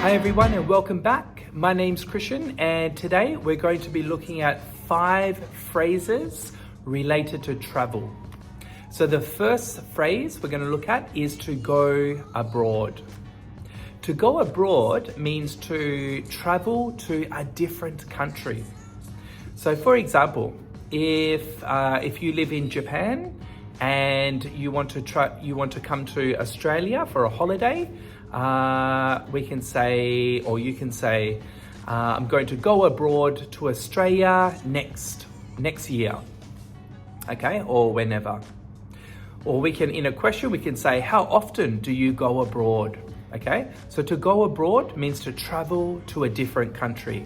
Hi everyone and welcome back. My name's Christian and today we're going to be looking at 5 phrases related to travel. So the first phrase we're going to look at is to go abroad. To go abroad means to travel to a different country. So for example, if you live in Japan and you want to come to Australia for a holiday, we can say, or you can say, I'm going to go abroad to Australia next year, okay, or whenever. Or we can, in a question, we can say, how often do you go abroad? Okay, so to go abroad means to travel to a different country.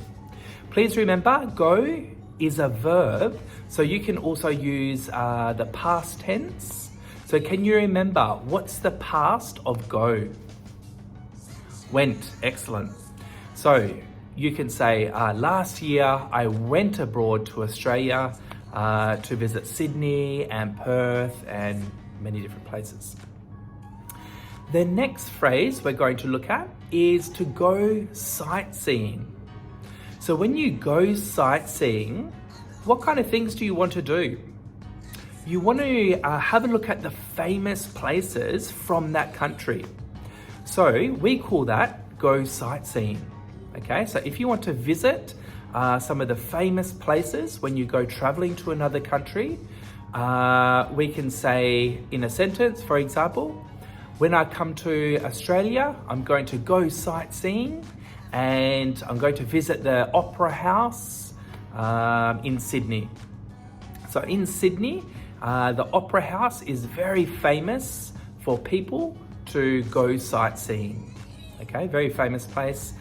Please remember, go is a verb, so you can also use the past tense. So can you remember, what's the past of go? Went, excellent. So you can say, last year I went abroad to Australia to visit Sydney and Perth and many different places. The next phrase we're going to look at is to go sightseeing. So when you go sightseeing, what kind of things do you want to do? You want to have a look at the famous places from that country. So we call that go sightseeing. Okay, so if you want to visit some of the famous places when you go traveling to another country, we can say in a sentence, for example, when I come to Australia, I'm going to go sightseeing and I'm going to visit the Opera House in Sydney. So in Sydney, the Opera House is very famous for people to go sightseeing. Okay, very famous place.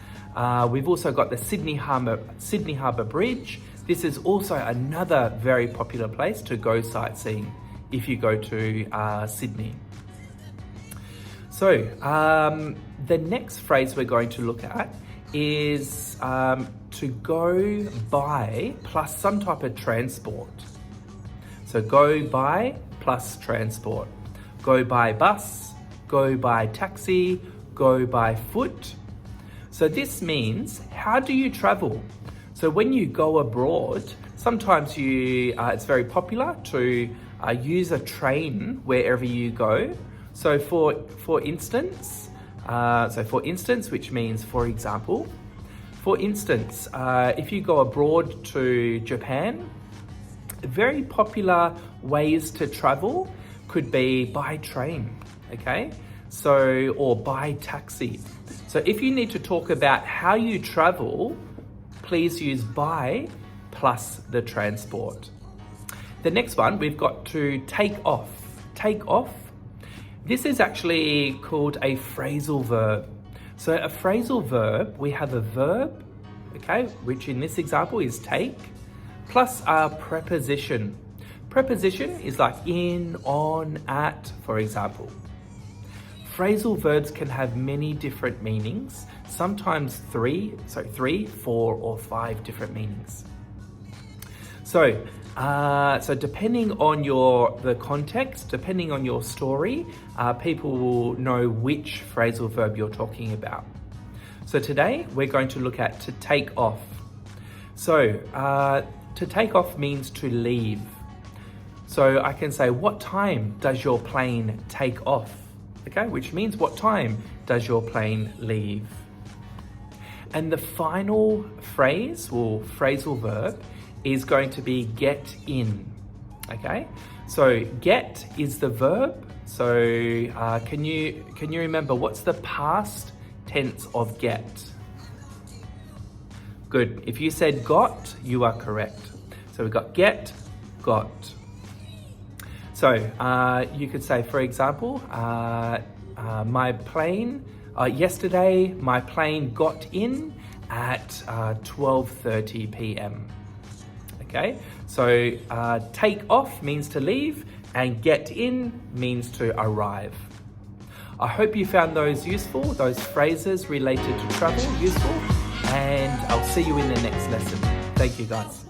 We've also got the Sydney Harbour Bridge. This is also another very popular place to go sightseeing if you go to Sydney. So the next phrase we're going to look at is to go by plus some type of transport. So go by plus transport. Go by bus, go by taxi, go by foot. So this means, how do you travel? So when you go abroad, sometimes it's very popular to use a train wherever you go. So for instance, which means for example, if you go abroad to Japan, very popular ways to travel could be by train, okay? So, or by taxi. So if you need to talk about how you travel, please use by plus the transport. The next one, we've got to take off. Take off. This is actually called a phrasal verb. So a phrasal verb, we have a verb, okay, which in this example is take, plus a preposition. Preposition is like in, on, at, for example. Phrasal verbs can have many different meanings, sometimes 3, 4 or 5 different meanings. So depending on the context, depending on your story, people will know which phrasal verb you're talking about. So today we're going to look at to take off. So to take off means to leave. So I can say, what time does your plane take off? Okay, which means what time does your plane leave? And the final phrase or phrasal verb is going to be get in. Okay, so get is the verb. So can you remember what's the past tense of get? Good. If you said got, you are correct. So we've got get, got. So you could say, for example, yesterday my plane got in at 12:30 p.m. Okay, so take off means to leave and get in means to arrive. I hope you found those useful, those phrases related to travel useful, and I'll see you in the next lesson. Thank you guys.